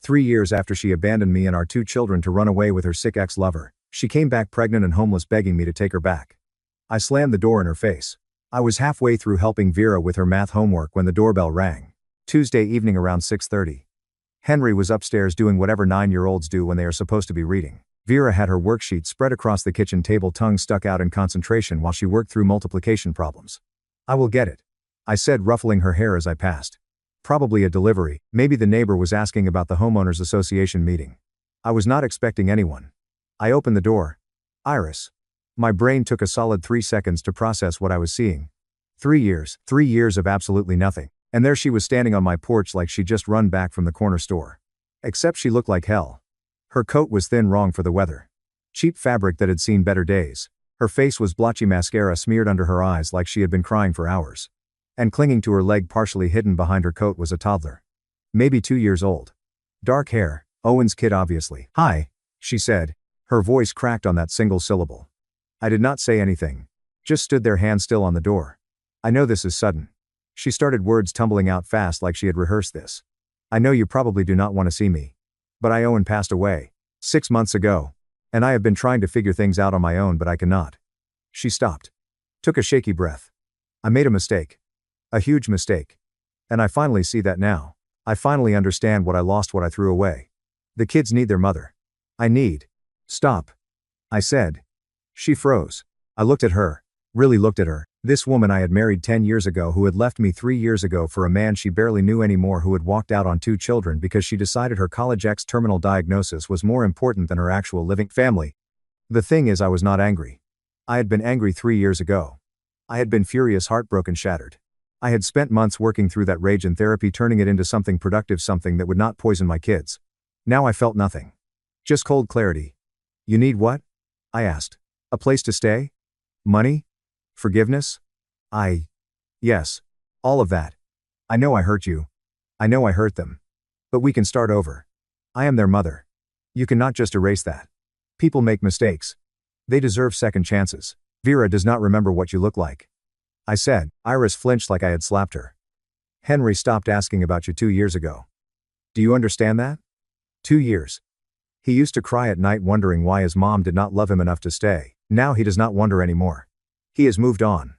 3 years after she abandoned me and our 2 children to run away with her sick ex-lover, she came back pregnant and homeless begging me to take her back. I slammed the door in her face. I was halfway through helping Vera with her math homework when the doorbell rang. Tuesday evening around 6:30. Henry was upstairs doing whatever 9-year-olds do when they are supposed to be reading. Vera had her worksheet spread across the kitchen table, tongue stuck out in concentration while she worked through multiplication problems. "I will get it," I said, ruffling her hair as I passed. Probably a delivery, maybe the neighbor was asking about the homeowners association meeting. I was not expecting anyone. I opened the door. Iris. My brain took a solid 3 seconds to process what I was seeing. 3 years of absolutely nothing. And there she was standing on my porch like she'd just run back from the corner store. Except she looked like hell. Her coat was thin, wrong for the weather. Cheap fabric that had seen better days. Her face was blotchy, mascara smeared under her eyes like she had been crying for hours. And clinging to her leg, partially hidden behind her coat, was a toddler. Maybe 2 years old. Dark hair, Owen's kid obviously. "Hi," she said. Her voice cracked on that single syllable. I did not say anything. Just stood there, hand still on the door. "I know this is sudden." She started, words tumbling out fast like she had rehearsed this. "I know you probably do not want to see me. But Owen passed away 6 months ago. And I have been trying to figure things out on my own, but I cannot." She stopped. Took a shaky breath. "I made a mistake. A huge mistake. And I finally see that now. I finally understand what I lost, what I threw away. The kids need their mother. I need." "Stop," I said. She froze. I looked at her. Really looked at her. This woman I had married 10 years ago, who had left me 3 years ago for a man she barely knew anymore, who had walked out on 2 children because she decided her college ex-terminal diagnosis was more important than her actual living family. The thing is, I was not angry. I had been angry 3 years ago. I had been furious, heartbroken, shattered. I had spent months working through that rage in therapy, turning it into something productive, something that would not poison my kids. Now I felt nothing. Just cold clarity. "You need what?" I asked. "A place to stay? Money? Forgiveness?" Yes. All of that. "I know I hurt you. I know I hurt them. But we can start over. I am their mother. You cannot just erase that. People make mistakes. They deserve second chances. Vera does not remember what you look like," I said. Iris flinched like I had slapped her. "Henry stopped asking about you 2 years ago. Do you understand that? 2 years. He used to cry at night wondering why his mom did not love him enough to stay. Now he does not wonder anymore. He has moved on.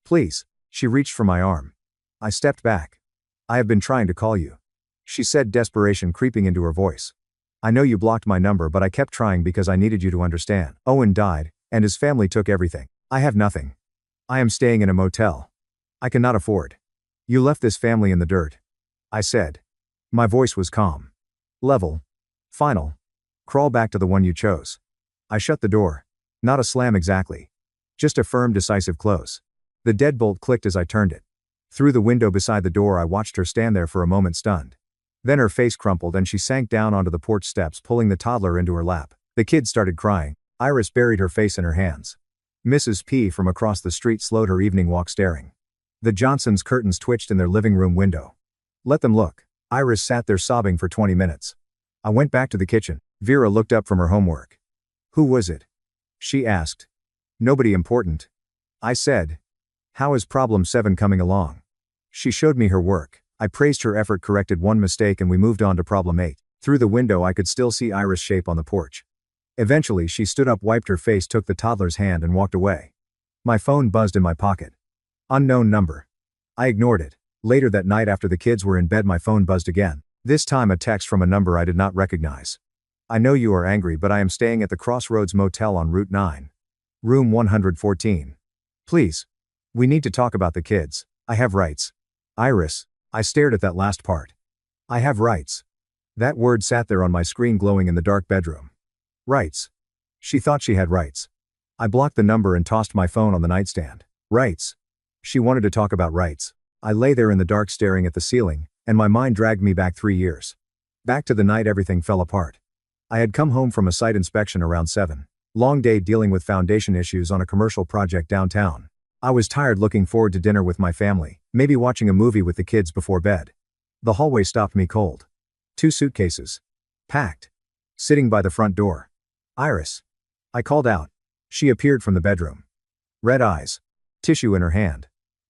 Please." She reached for my arm. I stepped back. "I have been trying to call you," she said, desperation creeping into her voice. "I know you blocked my number, but I kept trying because I needed you to understand. Owen died, and his family took everything. I have nothing. I am staying in a motel. I cannot afford. You left this family in the dirt," I said. My voice was calm. Level. Final. "Crawl back to the one you chose." I shut the door. Not a slam exactly. Just a firm, decisive close. The deadbolt clicked as I turned it. Through the window beside the door, I watched her stand there for a moment, stunned. Then her face crumpled and she sank down onto the porch steps, pulling the toddler into her lap. The kids started crying. Iris buried her face in her hands. Mrs. P from across the street slowed her evening walk, staring. The Johnsons' curtains twitched in their living room window. "Let them look." Iris sat there sobbing for 20 minutes. I went back to the kitchen. Vera looked up from her homework. "Who was it?" she asked. "Nobody important," I said. "How is problem 7 coming along?" She showed me her work. I praised her effort, corrected one mistake, and we moved on to problem 8. Through the window I could still see Iris' shape on the porch. Eventually she stood up, wiped her face, took the toddler's hand and walked away. My phone buzzed in my pocket. Unknown number. I ignored it. Later that night, after the kids were in bed, my phone buzzed again. This time a text from a number I did not recognize. "I know you are angry, but I am staying at the Crossroads Motel on Route 9. Room 114. Please. We need to talk about the kids. I have rights." Iris. I stared at that last part. I have rights. That word sat there on my screen, glowing in the dark bedroom. Rights. She thought she had rights. I blocked the number and tossed my phone on the nightstand. Rights. She wanted to talk about rights. I lay there in the dark staring at the ceiling, and my mind dragged me back 3 years. Back to the night everything fell apart. I had come home from a site inspection around 7. Long day dealing with foundation issues on a commercial project downtown. I was tired, looking forward to dinner with my family, maybe watching a movie with the kids before bed. The hallway stopped me cold. 2 suitcases. Packed. Sitting by the front door. "Iris." I called out. She appeared from the bedroom. Red eyes. Tissue in her hand.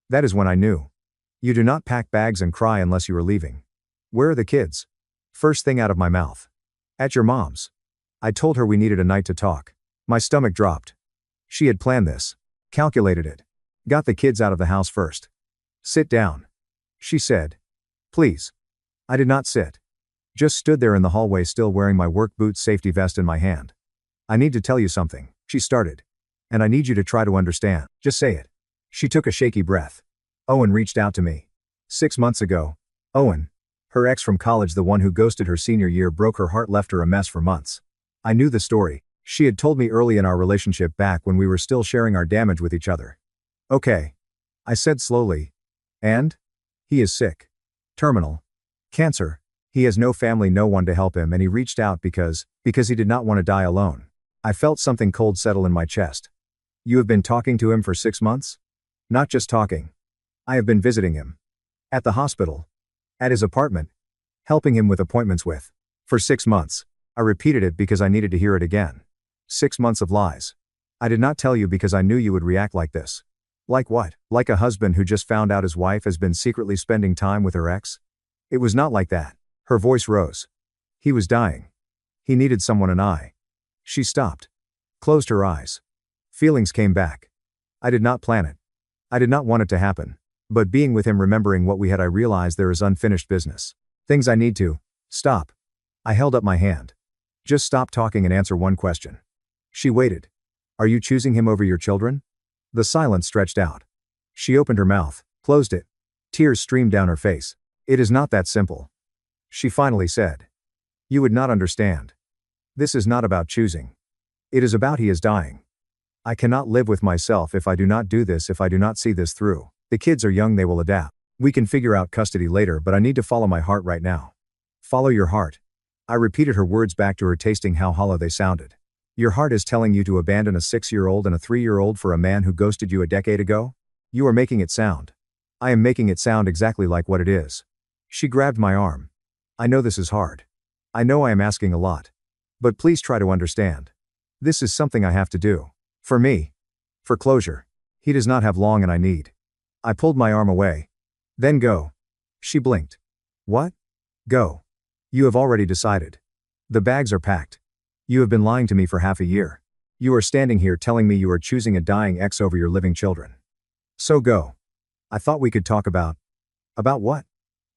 That is when I knew. You do not pack bags and cry unless you are leaving. "Where are the kids?" First thing out of my mouth. At your mom's. I told her we needed a night to talk. My stomach dropped. She had planned this. Calculated it. Got the kids out of the house first. Sit down. She said. Please. I did not sit. Just stood there in the hallway still wearing my work boots safety vest in my hand. I need to tell you something, she started. And I need you to try to understand. Just say it. She took a shaky breath. Owen reached out to me. 6 months ago. Owen. Her ex from college, the one who ghosted her senior year, broke her heart, left her a mess for months. I knew the story. She had told me early in our relationship back when we were still sharing our damage with each other. Okay. I said slowly. And? He is sick. Terminal. Cancer. He has no family, no one to help him, and he reached out because he did not want to die alone. I felt something cold settle in my chest. You have been talking to him for 6 months? Not just talking. I have been visiting him. At the hospital. At his apartment. Helping him with appointments with. For 6 months. I repeated it because I needed to hear it again. 6 months of lies. I did not tell you because I knew you would react like this. Like what? Like a husband who just found out his wife has been secretly spending time with her ex? It was not like that. Her voice rose. He was dying. He needed someone, and I. She stopped. Closed her eyes. Feelings came back. I did not plan it. I did not want it to happen. But being with him, remembering what we had, I realized there is unfinished business. Things I need to. Stop. I held up my hand. Just stop talking and answer one question. She waited. Are you choosing him over your children? The silence stretched out. She opened her mouth, closed it. Tears streamed down her face. It is not that simple. She finally said. You would not understand. This is not about choosing. It is about he is dying. I cannot live with myself if I do not do this, if I do not see this through. The kids are young, they will adapt. We can figure out custody later, but I need to follow my heart right now. Follow your heart. I repeated her words back to her, tasting how hollow they sounded. Your heart is telling you to abandon a 6-year-old and a 3-year-old for a man who ghosted you a decade ago? You are making it sound. I am making it sound exactly like what it is. She grabbed my arm. I know this is hard. I know I am asking a lot. But please try to understand. This is something I have to do. For me. For closure. He does not have long and I need. I pulled my arm away. Then go. She blinked. What? Go. You have already decided. The bags are packed. You have been lying to me for half a year. You are standing here telling me you are choosing a dying ex over your living children. So go. I thought we could talk about. About what?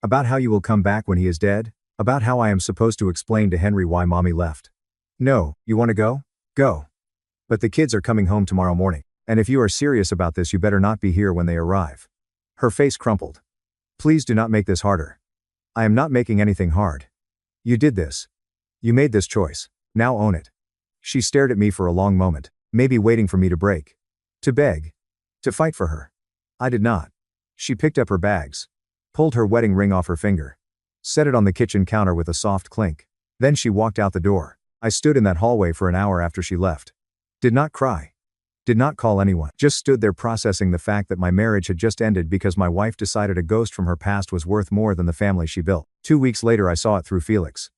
About how you will come back when he is dead? About how I am supposed to explain to Henry why mommy left? No, you want to go? Go. But the kids are coming home tomorrow morning. And if you are serious about this, you better not be here when they arrive. Her face crumpled. Please do not make this harder. I am not making anything hard. You did this. You made this choice. Now own it. She stared at me for a long moment, maybe waiting for me to break. To beg. To fight for her. I did not. She picked up her bags. Pulled her wedding ring off her finger. Set it on the kitchen counter with a soft clink. Then she walked out the door. I stood in that hallway for an hour after she left. Did not cry. Did not call anyone. Just stood there processing the fact that my marriage had just ended because my wife decided a ghost from her past was worth more than the family she built. 2 weeks later I saw it through Felix.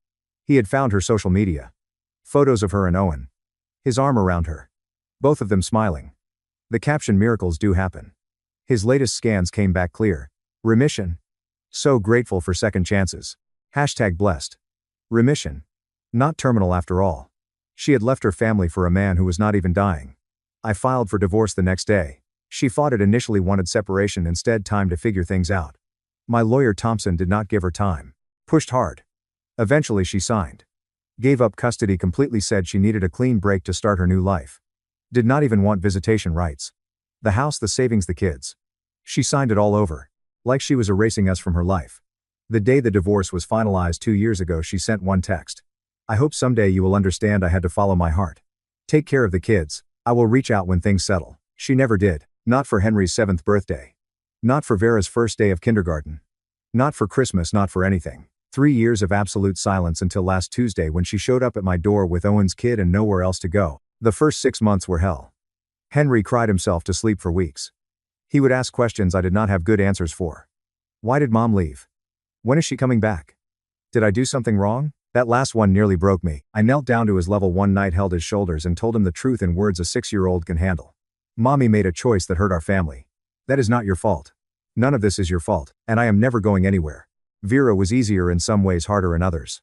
He had found her social media. Photos of her and Owen. His arm around her. Both of them smiling. The caption, miracles do happen. His latest scans came back clear. Remission. So grateful for second chances. #blessed. Remission. Not terminal after all. She had left her family for a man who was not even dying. I filed for divorce the next day. She fought it, initially wanted separation, instead time to figure things out. My lawyer Thompson did not give her time. Pushed hard. Eventually she signed. Gave up custody completely, said she needed a clean break to start her new life. Did not even want visitation rights. The house, the savings, the kids. She signed it all over. Like she was erasing us from her life. The day the divorce was finalized 2 years ago, she sent one text. I hope someday you will understand I had to follow my heart. Take care of the kids. I will reach out when things settle. She never did. Not for Henry's 7th birthday. Not for Vera's first day of kindergarten. Not for Christmas, not for anything. 3 years of absolute silence until last Tuesday when she showed up at my door with Owen's kid and nowhere else to go. The first 6 months were hell. Henry cried himself to sleep for weeks. He would ask questions I did not have good answers for. Why did mom leave? When is she coming back? Did I do something wrong? That last one nearly broke me. I knelt down to his level one night, held his shoulders and told him the truth in words a 6-year-old can handle. Mommy made a choice that hurt our family. That is not your fault. None of this is your fault, and I am never going anywhere. Vera was easier in some ways, harder in others.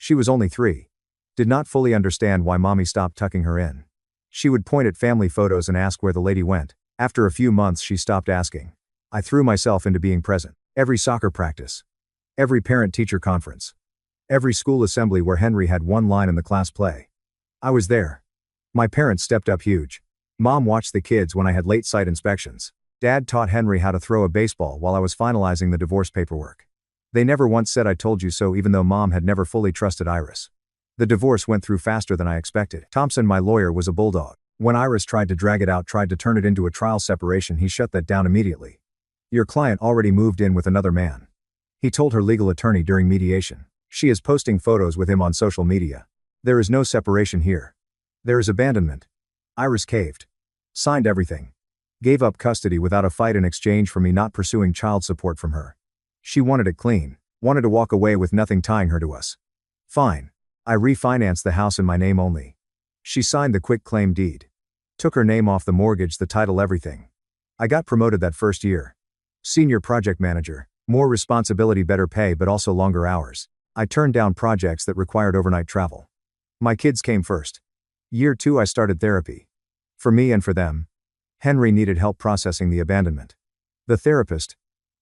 She was only 3. Did not fully understand why mommy stopped tucking her in. She would point at family photos and ask where the lady went. After a few months she stopped asking. I threw myself into being present. Every soccer practice. Every parent-teacher conference. Every school assembly where Henry had one line in the class play. I was there. My parents stepped up huge. Mom watched the kids when I had late site inspections. Dad taught Henry how to throw a baseball while I was finalizing the divorce paperwork. They never once said I told you so, even though Mom had never fully trusted Iris. The divorce went through faster than I expected. Thompson, my lawyer, was a bulldog. When Iris tried to drag it out, tried to turn it into a trial separation, he shut that down immediately. Your client already moved in with another man. He told her legal attorney during mediation. She is posting photos with him on social media. There is no separation here. There is abandonment. Iris caved. Signed everything. Gave up custody without a fight in exchange for me not pursuing child support from her. She wanted it clean. Wanted to walk away with nothing tying her to us. Fine. I refinanced the house in my name only. She signed the quick claim deed. Took her name off the mortgage, the title, everything. I got promoted that first year. Senior project manager. More responsibility, better pay, but also longer hours. I turned down projects that required overnight travel. My kids came first. Year 2 I started therapy. For me and for them. Henry needed help processing the abandonment. The therapist,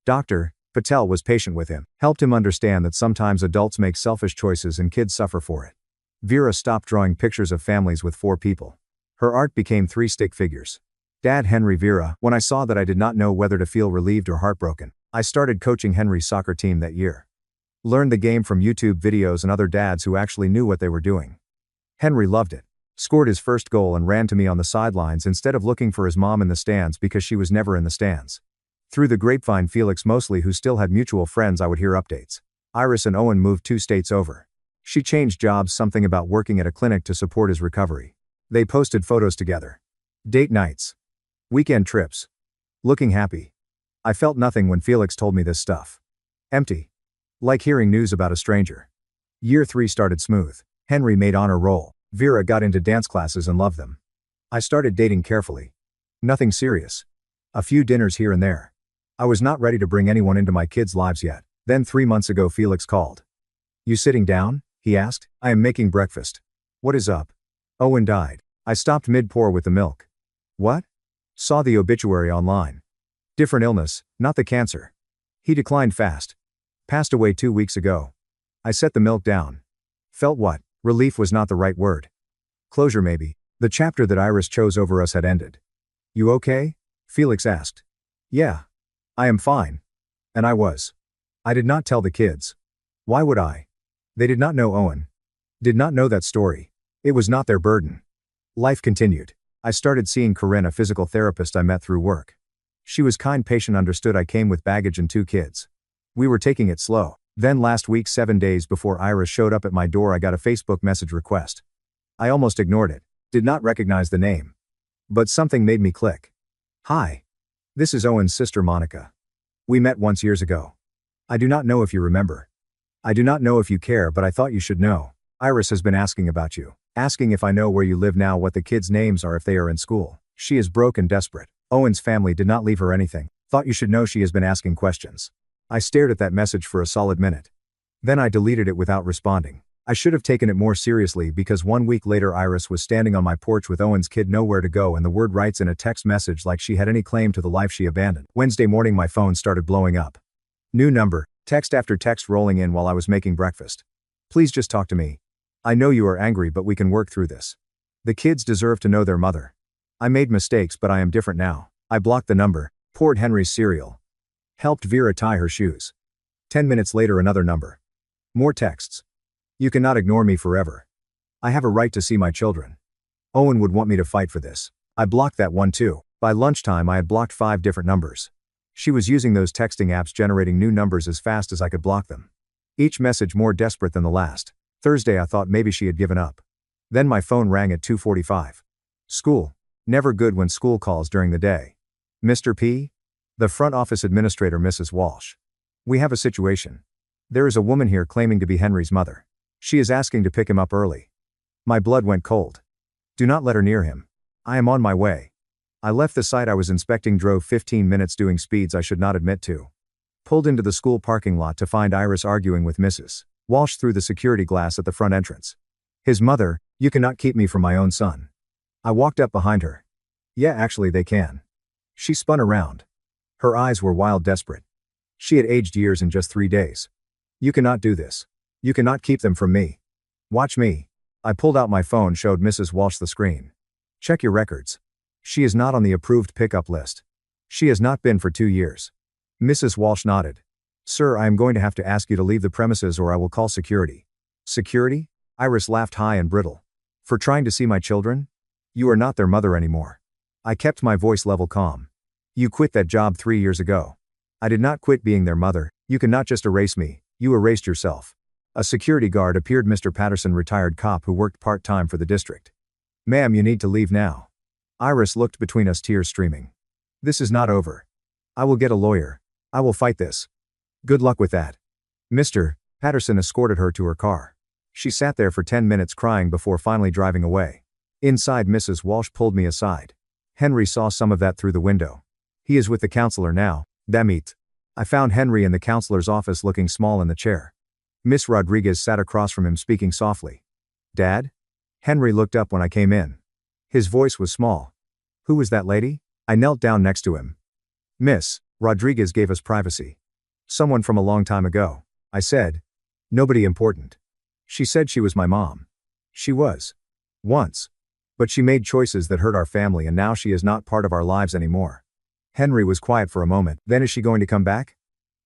Dr. Patel, was patient with him, helped him understand that sometimes adults make selfish choices and kids suffer for it. Vera stopped drawing pictures of families with 4 people. Her art became 3 stick figures. Dad, Henry, Vera. When I saw that, I did not know whether to feel relieved or heartbroken. I started coaching Henry's soccer team that year. Learned the game from YouTube videos and other dads who actually knew what they were doing. Henry loved it. Scored his first goal and ran to me on the sidelines instead of looking for his mom in the stands because she was never in the stands. Through the grapevine, Felix mostly, who still had mutual friends, I would hear updates. Iris and Owen moved 2 states over. She changed jobs, something about working at a clinic to support his recovery. They posted photos together. Date nights. Weekend trips. Looking happy. I felt nothing when Felix told me this stuff. Empty. Like hearing news about a stranger. Year 3 started smooth. Henry made honor roll. Vera got into dance classes and loved them. I started dating carefully. Nothing serious. A few dinners here and there. I was not ready to bring anyone into my kids' lives yet. Then 3 months ago Felix called. You sitting down? He asked. I am making breakfast. What is up? Owen died. I stopped mid-pour with the milk. What? Saw the obituary online. Different illness, not the cancer. He declined fast. Passed away 2 weeks ago. I set the milk down. Felt what? Relief was not the right word. Closure maybe. The chapter that Iris chose over us had ended. You okay? Felix asked. Yeah. I am fine. And I was. I did not tell the kids. Why would I? They did not know Owen. Did not know that story. It was not their burden. Life continued. I started seeing Corinne, a physical therapist I met through work. She was kind, patient, understood I came with baggage and 2 kids. We were taking it slow. Then last week, 7 days before Iris showed up at my door, I got a Facebook message request. I almost ignored it. Did not recognize the name. But something made me click. Hi. This is Owen's sister Monica. We met once years ago. I do not know if you remember. I do not know if you care, but I thought you should know. Iris has been asking about you. Asking if I know where you live now, what the kids' names are, if they are in school. She is broke and desperate. Owen's family did not leave her anything. Thought you should know she has been asking questions. I stared at that message for a solid minute. Then I deleted it without responding. I should have taken it more seriously, because 1 week later Iris was standing on my porch with Owen's kid, nowhere to go, and the word writes in a text message like she had any claim to the life she abandoned. Wednesday morning my phone started blowing up. New number, text after text rolling in while I was making breakfast. Please just talk to me. I know you are angry, but we can work through this. The kids deserve to know their mother. I made mistakes, but I am different now. I blocked the number, poured Henry's cereal. Helped Vera tie her shoes. 10 minutes later another number. More texts. You cannot ignore me forever. I have a right to see my children. Owen would want me to fight for this. I blocked that one too. By lunchtime I had blocked 5 different numbers. She was using those texting apps, generating new numbers as fast as I could block them. Each message more desperate than the last. Thursday I thought maybe she had given up. Then my phone rang at 2:45. School. Never good when school calls during the day. Mr. P? The front office administrator, Mrs. Walsh. We have a situation. There is a woman here claiming to be Henry's mother. She is asking to pick him up early. My blood went cold. Do not let her near him. I am on my way. I left the site I was inspecting, drove 15 minutes doing speeds I should not admit to. Pulled into the school parking lot to find Iris arguing with Mrs. Walsh through the security glass at the front entrance. His mother, you cannot keep me from my own son. I walked up behind her. Yeah, actually they can. She spun around. Her eyes were wild, desperate. She had aged years in just 3 days. You cannot do this. You cannot keep them from me. Watch me. I pulled out my phone, showed Mrs. Walsh the screen. Check your records. She is not on the approved pickup list. She has not been for 2 years. Mrs. Walsh nodded. Sir, I am going to have to ask you to leave the premises or I will call security. Security? Iris laughed high and brittle. For trying to see my children? You are not their mother anymore. I kept my voice level calm. You quit that job 3 years ago. I did not quit being their mother. You cannot just erase me. You erased yourself. A security guard appeared. Mr. Patterson, retired cop who worked part-time for the district. Ma'am, you need to leave now. Iris looked between us, tears streaming. This is not over. I will get a lawyer. I will fight this. Good luck with that. Mr. Patterson escorted her to her car. She sat there for 10 minutes crying before finally driving away. Inside, Mrs. Walsh pulled me aside. Henry saw some of that through the window. He is with the counselor now. Damn it. I found Henry in the counselor's office looking small in the chair. Miss Rodriguez sat across from him speaking softly. Dad? Henry looked up when I came in. His voice was small. Who was that lady? I knelt down next to him. Miss Rodriguez gave us privacy. Someone from a long time ago. I said. Nobody important. She said she was my mom. She was. Once. But she made choices that hurt our family and now she is not part of our lives anymore. Henry was quiet for a moment. Then is she going to come back?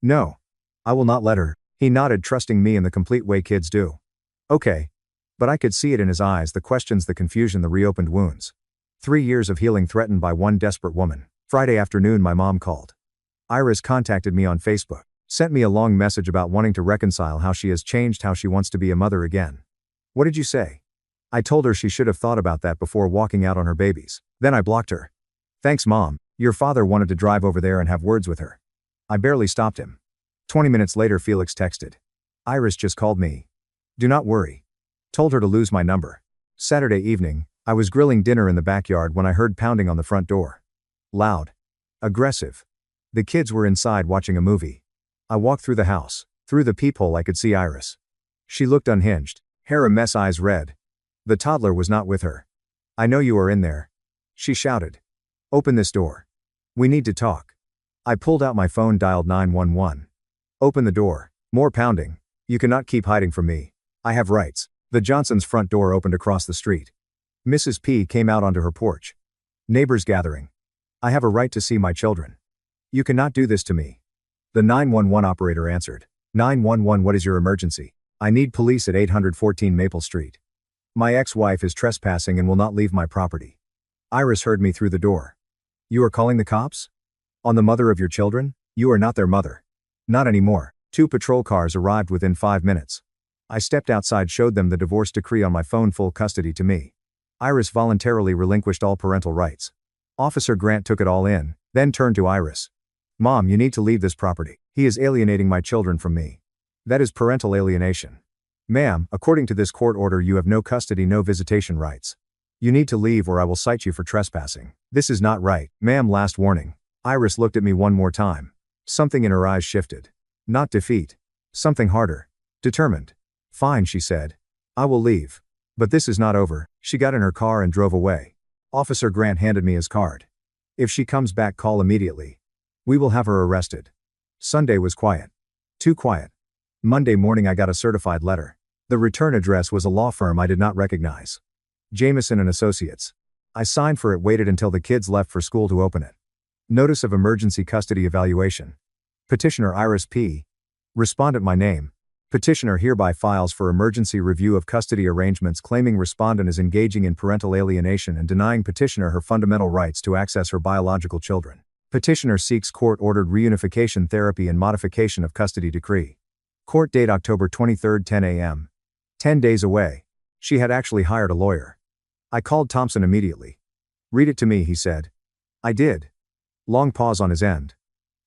No. I will not let her. He nodded, trusting me in the complete way kids do. Okay. But I could see it in his eyes, the questions, the confusion, the reopened wounds. 3 years of healing threatened by one desperate woman. Friday afternoon my mom called. Iris contacted me on Facebook. Sent me a long message about wanting to reconcile, how she has changed, how she wants to be a mother again. What did you say? I told her she should have thought about that before walking out on her babies. Then I blocked her. Thanks, Mom. Your father wanted to drive over there and have words with her. I barely stopped him. 20 minutes later Felix texted. Iris just called me. Do not worry. Told her to lose my number. Saturday evening, I was grilling dinner in the backyard when I heard pounding on the front door. Loud. Aggressive. The kids were inside watching a movie. I walked through the house. Through the peephole I could see Iris. She looked unhinged. Hair a mess, eyes red. The toddler was not with her. I know you are in there. She shouted. Open this door. We need to talk. I pulled out my phone, dialed 911. Open the door. More pounding. You cannot keep hiding from me. I have rights. The Johnsons' front door opened across the street. Mrs. P came out onto her porch. Neighbors gathering. I have a right to see my children. You cannot do this to me. The 911 operator answered. 911, what is your emergency? I need police at 814 Maple Street. My ex-wife is trespassing and will not leave my property. Iris heard me through the door. You are calling the cops? On the mother of your children? You are not their mother. Not anymore. 2 patrol cars arrived within 5 minutes. I stepped outside, showed them the divorce decree on my phone, full custody to me. Iris voluntarily relinquished all parental rights. Officer Grant took it all in, then turned to Iris. Mom, you need to leave this property. He is alienating my children from me. That is parental alienation. Ma'am, according to this court order you have no custody, no visitation rights. You need to leave or I will cite you for trespassing. This is not right. Ma'am, last warning. Iris looked at me one more time. Something in her eyes shifted. Not defeat. Something harder. Determined. Fine, she said. I will leave. But this is not over. She got in her car and drove away. Officer Grant handed me his card. If she comes back, call immediately. We will have her arrested. Sunday was quiet. Too quiet. Monday morning I got a certified letter. The return address was a law firm I did not recognize. Jameson and Associates. I signed for it, waited until the kids left for school to open it. Notice of emergency custody evaluation. Petitioner Iris P. Respondent my name. Petitioner hereby files for emergency review of custody arrangements, claiming respondent is engaging in parental alienation and denying petitioner her fundamental rights to access her biological children. Petitioner seeks court-ordered reunification therapy and modification of custody decree. Court date October 23, 10 a.m. 10 days away. She had actually hired a lawyer. I called Thompson immediately. Read it to me, he said. I did. Long pause on his end.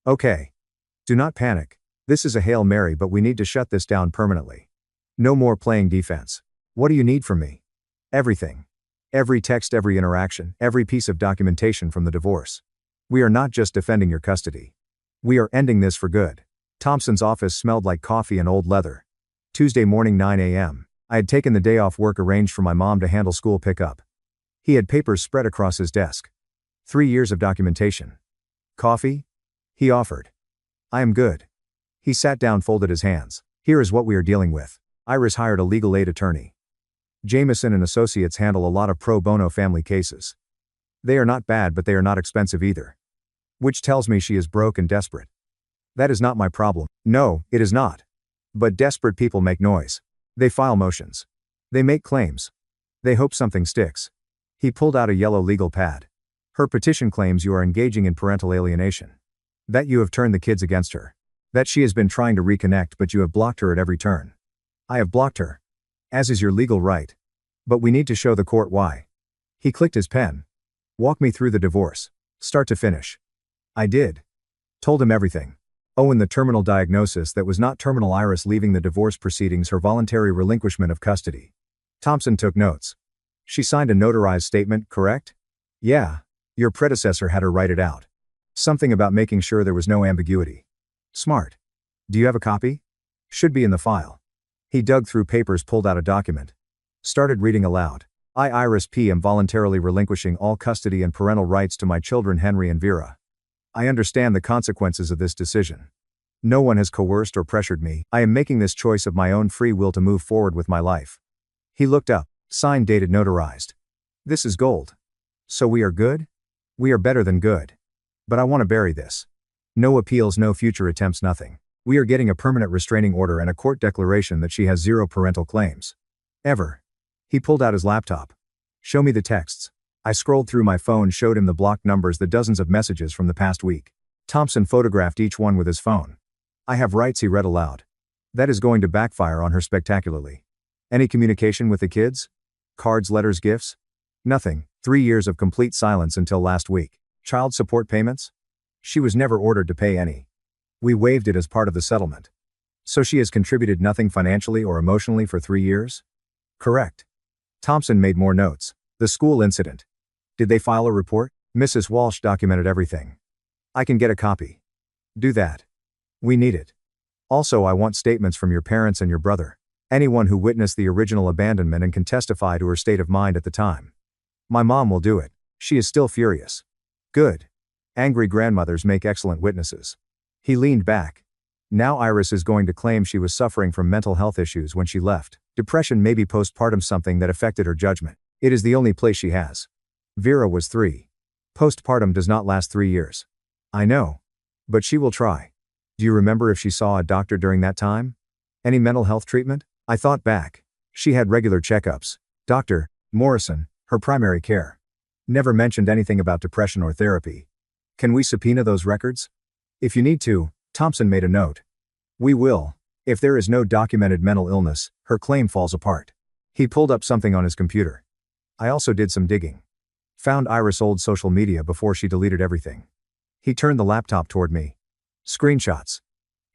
Okay. Do not panic. This is a Hail Mary, but we need to shut this down permanently. No more playing defense. What do you need from me? Everything. Every text, every interaction, every piece of documentation from the divorce. We are not just defending your custody. We are ending this for good. Thompson's office smelled like coffee and old leather. Tuesday morning 9 a.m. I had taken the day off work arranged for my mom to handle school pickup. He had papers spread across his desk. 3 years of documentation. Coffee? He offered. I am good. He sat down, folded his hands. Here is what we are dealing with. Iris hired a legal aid attorney. Jameson and Associates handle a lot of pro bono family cases. They are not bad, but they are not expensive either. Which tells me she is broke and desperate. That is not my problem. No, it is not. But desperate people make noise. They file motions. They make claims. They hope something sticks. He pulled out a yellow legal pad. Her petition claims you are engaging in parental alienation. That you have turned the kids against her. That she has been trying to reconnect, but you have blocked her at every turn. I have blocked her. As is your legal right. But we need to show the court why. He clicked his pen. Walk me through the divorce. Start to finish. I did. Told him everything. Owen, the terminal diagnosis that was not terminal, Iris leaving the divorce proceedings, her voluntary relinquishment of custody. Thompson took notes. She signed a notarized statement, correct? Yeah. Your predecessor had her write it out. Something about making sure there was no ambiguity. Smart. Do you have a copy? Should be in the file. He dug through papers, pulled out a document. Started reading aloud. I, Iris P., am voluntarily relinquishing all custody and parental rights to my children Henry and Vera. I understand the consequences of this decision. No one has coerced or pressured me. I am making this choice of my own free will to move forward with my life. He looked up. Signed, dated, notarized. This is gold. So we are good? We are better than good. But I want to bury this. No appeals, no future attempts, nothing. We are getting a permanent restraining order and a court declaration that she has zero parental claims. Ever. He pulled out his laptop. Show me the texts. I scrolled through my phone, showed him the blocked numbers, the dozens of messages from the past week. Thompson photographed each one with his phone. I have rights, he read aloud. That is going to backfire on her spectacularly. Any communication with the kids? Cards, letters, gifts? Nothing. 3 years of complete silence until last week. Child support payments? She was never ordered to pay any. We waived it as part of the settlement. So she has contributed nothing financially or emotionally for 3 years? Correct. Thompson made more notes. The school incident. Did they file a report? Mrs. Walsh documented everything. I can get a copy. Do that. We need it. Also, I want statements from your parents and your brother. Anyone who witnessed the original abandonment and can testify to her state of mind at the time. My mom will do it. She is still furious. Good. Angry grandmothers make excellent witnesses. He leaned back. Now Iris is going to claim she was suffering from mental health issues when she left. Depression, maybe postpartum, something that affected her judgment. It is the only place she has. Vera was 3. Postpartum does not last 3 years. I know. But she will try. Do you remember if she saw a doctor during that time? Any mental health treatment? I thought back. She had regular checkups. Dr. Morrison, her primary care. Never mentioned anything about depression or therapy. Can we subpoena those records? If you need to, Thompson made a note. We will. If there is no documented mental illness, her claim falls apart. He pulled up something on his computer. I also did some digging. Found Iris' old social media before she deleted everything. He turned the laptop toward me. Screenshots.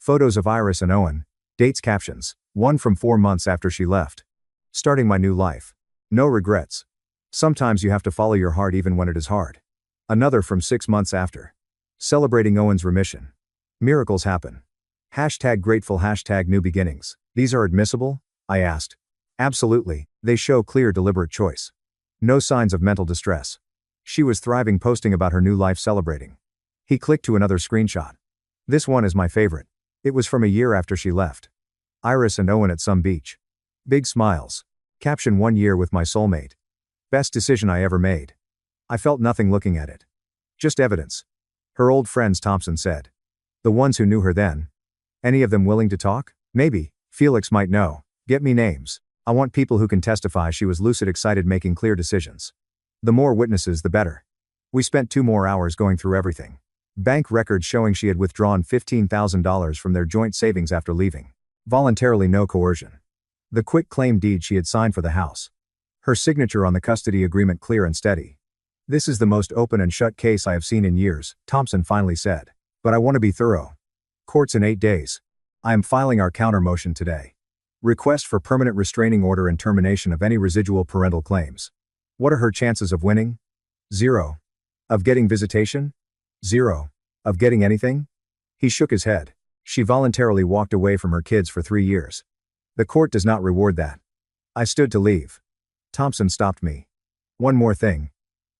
Photos of Iris and Owen. Dates, captions. One from 4 months after she left. Starting my new life. No regrets. Sometimes you have to follow your heart even when it is hard. Another from 6 months after. Celebrating Owen's remission. Miracles happen. Hashtag grateful, hashtag new beginnings. These are admissible? I asked. Absolutely, they show clear, deliberate choice. No signs of mental distress. She was thriving, posting about her new life, celebrating. He clicked to another screenshot. This one is my favorite. It was from a year after she left. Iris and Owen at some beach. Big smiles. Caption: 1 year with my soulmate. Best decision I ever made. I felt nothing looking at it. Just evidence. Her old friends, Thompson said. The ones who knew her then. Any of them willing to talk? Maybe. Felix might know. Get me names. I want people who can testify she was lucid, excited, making clear decisions. The more witnesses, the better. We spent 2 more hours going through everything. Bank records showing she had withdrawn $15,000 from their joint savings after leaving. Voluntarily, no coercion. The quick claim deed she had signed for the house. Her signature on the custody agreement, clear and steady. This is the most open and shut case I have seen in years, Thompson finally said. But I want to be thorough. Courts in 8 days. I am filing our counter motion today. Request for permanent restraining order and termination of any residual parental claims. What are her chances of winning? 0. Of getting visitation? 0. Of getting anything? He shook his head. She voluntarily walked away from her kids for 3 years. The court does not reward that. I stood to leave. Thompson stopped me. One more thing.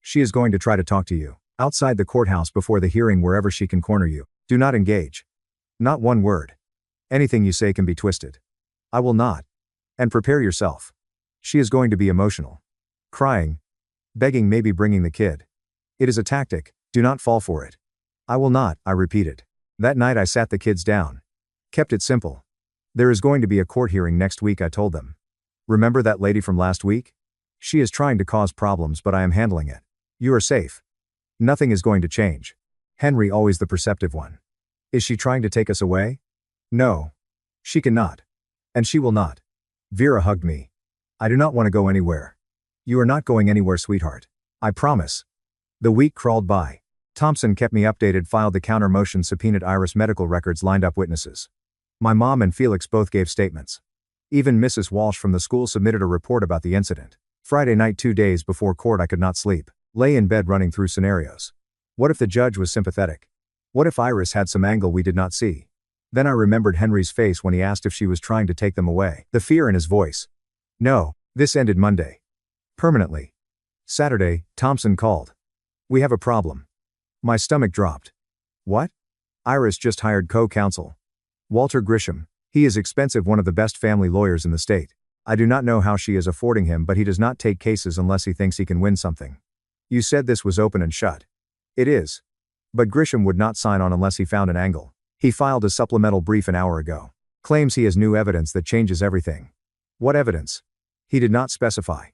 She is going to try to talk to you. Outside the courthouse before the hearing wherever she can corner you. Do not engage. Not one word. Anything you say can be twisted. I will not. And prepare yourself. She is going to be emotional. Crying. Begging, maybe bringing the kid. It is a tactic, do not fall for it. I will not, I repeated. That night I sat the kids down. Kept it simple. There is going to be a court hearing next week, I told them. Remember that lady from last week? She is trying to cause problems, but I am handling it. You are safe. Nothing is going to change. Henry, always the perceptive one. Is she trying to take us away? No. She cannot. And she will not. Vera hugged me. I do not want to go anywhere. You are not going anywhere, sweetheart. I promise. The week crawled by. Thompson kept me updated, filed the counter motion, subpoenaed Iris medical records, lined up witnesses. My mom and Felix both gave statements. Even Mrs. Walsh from the school submitted a report about the incident. Friday night, 2 days before court, I could not sleep. Lay in bed running through scenarios. What if the judge was sympathetic? What if Iris had some angle we did not see? Then I remembered Henry's face when he asked if she was trying to take them away. The fear in his voice. No, this ended Monday. Permanently. Saturday, Thompson called. We have a problem. My stomach dropped. What? Iris just hired co-counsel. Walter Grisham. He is expensive, one of the best family lawyers in the state. I do not know how she is affording him, but he does not take cases unless he thinks he can win something. You said this was open and shut. It is. But Grisham would not sign on unless he found an angle. He filed a supplemental brief an hour ago. Claims he has new evidence that changes everything. What evidence? He did not specify.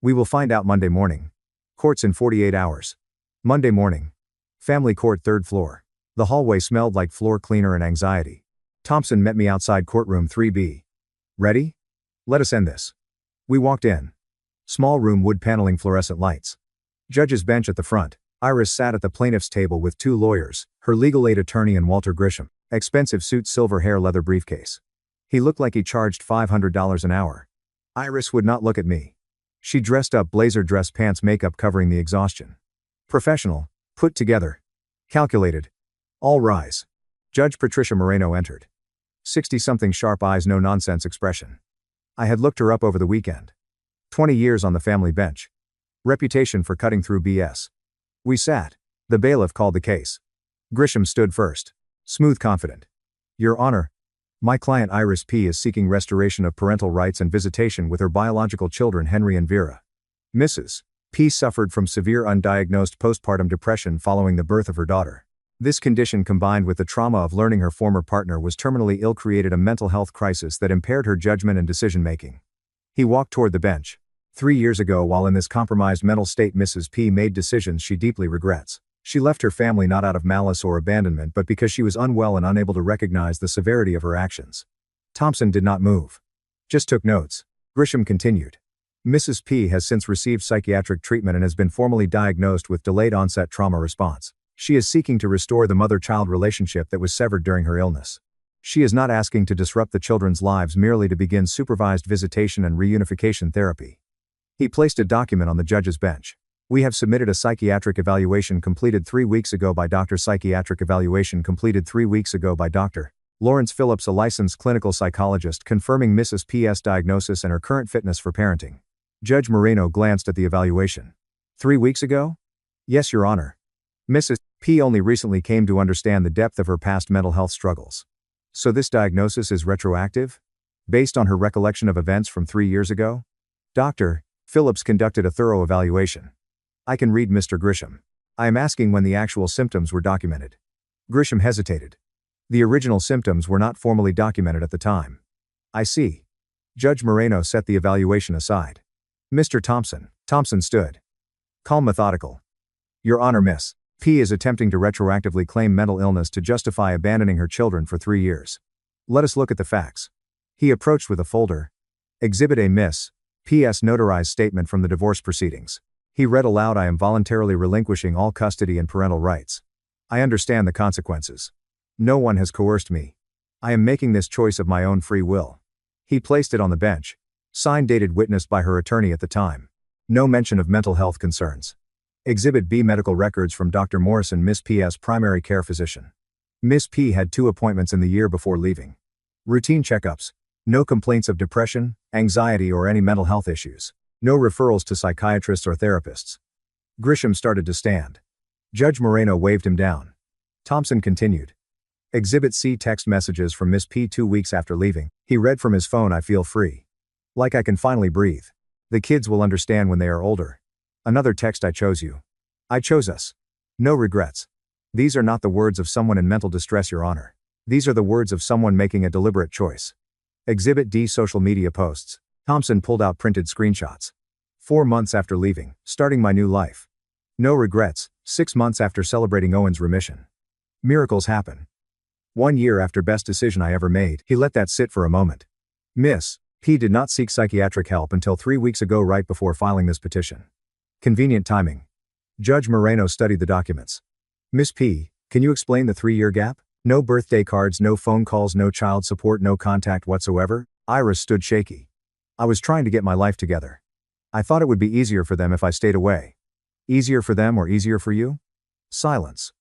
We will find out Monday morning. Courts in 48 hours. Monday morning. Family court, 3rd floor. The hallway smelled like floor cleaner and anxiety. Thompson met me outside courtroom 3B. Ready? Let us end this. We walked in. Small room, wood paneling, fluorescent lights. Judge's bench at the front. Iris sat at the plaintiff's table with 2 lawyers, her legal aid attorney and Walter Grisham. Expensive suit, silver hair, leather briefcase. He looked like he charged $500 an hour. Iris would not look at me. She dressed up, blazer, dress, pants, makeup covering the exhaustion. Professional, put together, calculated. All rise. Judge Patricia Moreno entered. 60-something, sharp eyes, no nonsense expression. I had looked her up over the weekend. 20 years on the family bench. Reputation for cutting through BS. We sat. The bailiff called the case. Grisham stood first. Smooth, confident. Your Honor, my client Iris P. is seeking restoration of parental rights and visitation with her biological children Henry and Vera. Mrs. P. suffered from severe undiagnosed postpartum depression following the birth of her daughter. This condition, combined with the trauma of learning her former partner was terminally ill, created a mental health crisis that impaired her judgment and decision-making. He walked toward the bench. 3 years ago, while in this compromised mental state, Mrs. P. made decisions she deeply regrets. She left her family not out of malice or abandonment, but because she was unwell and unable to recognize the severity of her actions. Thompson did not move. Just took notes. Grisham continued. Mrs. P. has since received psychiatric treatment and has been formally diagnosed with delayed onset trauma response. She is seeking to restore the mother-child relationship that was severed during her illness. She is not asking to disrupt the children's lives, merely to begin supervised visitation and reunification therapy. He placed a document on the judge's bench. We have submitted a psychiatric evaluation completed 3 weeks ago by Dr. Psychiatric evaluation completed 3 weeks ago by Dr. Lawrence Phillips, a licensed clinical psychologist, confirming Mrs. P.'s diagnosis and her current fitness for parenting. Judge Moreno glanced at the evaluation. 3 weeks ago? Yes, Your Honor. Mrs. P. only recently came to understand the depth of her past mental health struggles. So this diagnosis is retroactive? Based on her recollection of events from 3 years ago? Dr. Phillips conducted a thorough evaluation. I can read, Mr. Grisham. I am asking when the actual symptoms were documented. Grisham hesitated. The original symptoms were not formally documented at the time. I see. Judge Moreno set the evaluation aside. Mr. Thompson. Thompson stood. Calm, methodical. Your Honor, Miss P. is attempting to retroactively claim mental illness to justify abandoning her children for 3 years. Let us look at the facts. He approached with a folder. Exhibit A, Miss P.'s notarized statement from the divorce proceedings. He read aloud, I am voluntarily relinquishing all custody and parental rights. I understand the consequences. No one has coerced me. I am making this choice of my own free will. He placed it on the bench. Signed, dated, witnessed by her attorney at the time. No mention of mental health concerns. Exhibit B, medical records from Dr. Morrison, Miss P.'s primary care physician. Miss P. had 2 appointments in the year before leaving. Routine checkups. No complaints of depression, anxiety, or any mental health issues. No referrals to psychiatrists or therapists. Grisham started to stand. Judge Moreno waved him down. Thompson continued. Exhibit C, text messages from Miss P 2 weeks after leaving. He read from his phone, I feel free. Like I can finally breathe. The kids will understand when they are older. Another text, I chose you. I chose us. No regrets. These are not the words of someone in mental distress, Your Honor. These are the words of someone making a deliberate choice. Exhibit D, social media posts. Thompson pulled out printed screenshots. 4 months after leaving, starting my new life. No regrets, 6 months after celebrating Owen's remission. Miracles happen. 1 year after best decision I ever made. He let that sit for a moment. Miss P did not seek psychiatric help until 3 weeks ago, right before filing this petition. Convenient timing. Judge Moreno studied the documents. Miss P, can you explain the 3-year gap? No birthday cards, no phone calls, no child support, no contact whatsoever? Iris stood shaky. I was trying to get my life together. I thought it would be easier for them if I stayed away. Easier for them or easier for you? Silence.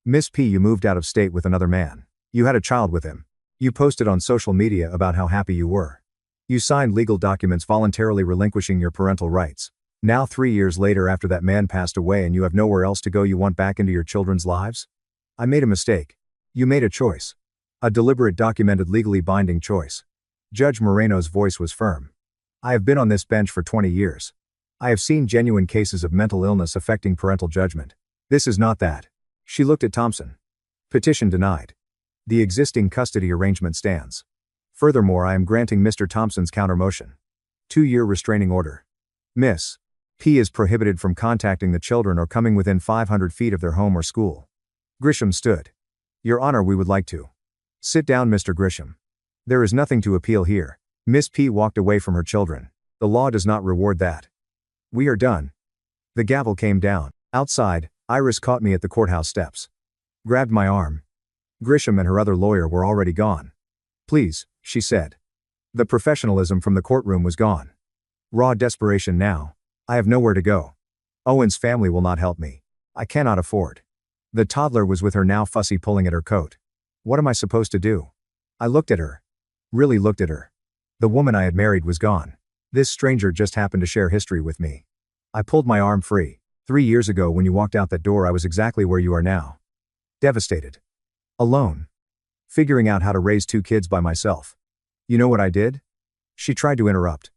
Miss P, you moved out of state with another man. You had a child with him. You posted on social media about how happy you were. You signed legal documents voluntarily relinquishing your parental rights. Now 3 years later, after that man passed away and you have nowhere else to go, you want back into your children's lives? I made a mistake. You made a choice. A deliberate, documented, legally binding choice. Judge Moreno's voice was firm. I have been on this bench for 20 years. I have seen genuine cases of mental illness affecting parental judgment. This is not that. She looked at Thompson. Petition denied. The existing custody arrangement stands. Furthermore, I am granting Mr. Thompson's counter-motion. 2-year restraining order. Miss P is prohibited from contacting the children or coming within 500 feet of their home or school. Grisham stood. Your Honor, we would like to. Sit down, Mr. Grisham. There is nothing to appeal here. Miss P walked away from her children. The law does not reward that. We are done. The gavel came down. Outside, Iris caught me at the courthouse steps. Grabbed my arm. Grisham and her other lawyer were already gone. Please, she said. The professionalism from the courtroom was gone. Raw desperation now. I have nowhere to go. Owen's family will not help me. I cannot afford. The toddler was with her now, fussy, pulling at her coat. What am I supposed to do? I looked at her. Really looked at her. The woman I had married was gone. This stranger just happened to share history with me. I pulled my arm free. 3 years ago, when you walked out that door, I was exactly where you are now. Devastated. Alone. Figuring out how to raise 2 kids by myself. You know what I did? She tried to interrupt.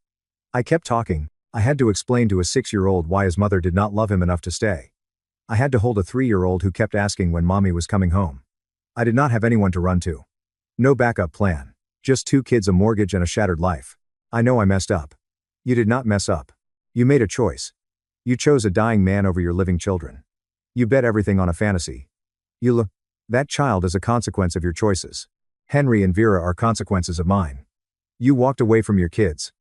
I kept talking. I had to explain to a 6-year-old why his mother did not love him enough to stay. I had to hold a 3-year-old who kept asking when mommy was coming home. I did not have anyone to run to. No backup plan. Just 2 kids, a mortgage, and a shattered life. I know I messed up. You did not mess up. You made a choice. You chose a dying man over your living children. You bet everything on a fantasy. That child is a consequence of your choices. Henry and Vera are consequences of mine. You walked away from your kids.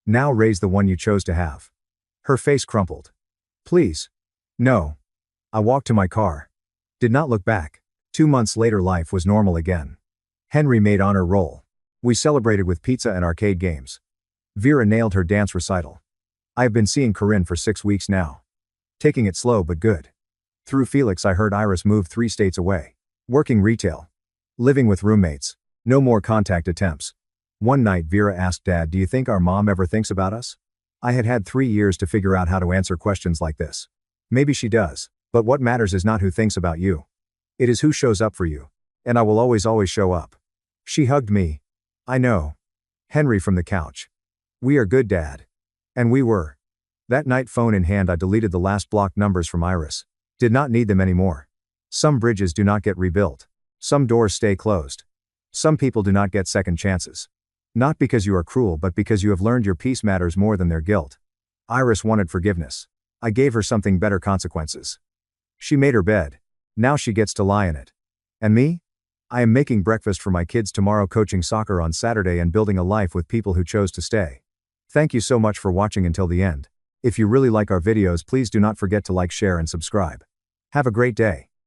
Now raise the one you chose to have. Her face crumpled. Please. No. I walked to my car. Did not look back. 2 months later, life was normal again. Henry made honor roll. We celebrated with pizza and arcade games. Vera nailed her dance recital. I have been seeing Corinne for 6 weeks now. Taking it slow but good. Through Felix, I heard Iris moved 3 states away. Working retail. Living with roommates. No more contact attempts. One night, Vera asked Dad, do you think our mom ever thinks about us? I had had 3 years to figure out how to answer questions like this. Maybe she does, but what matters is not who thinks about you. It is who shows up for you. And I will always show up. She hugged me. I know. Henry from the couch. We are good, Dad. And we were. That night, phone in hand, I deleted the last blocked numbers from Iris. Did not need them anymore. Some bridges do not get rebuilt. Some doors stay closed. Some people do not get second chances. Not because you are cruel, but because you have learned your peace matters more than their guilt. Iris wanted forgiveness. I gave her something better, consequences. She made her bed. Now she gets to lie in it. And me? I am making breakfast for my kids tomorrow, coaching soccer on Saturday, and building a life with people who chose to stay. Thank you so much for watching until the end. If you really like our videos, please do not forget to like, share, and subscribe. Have a great day.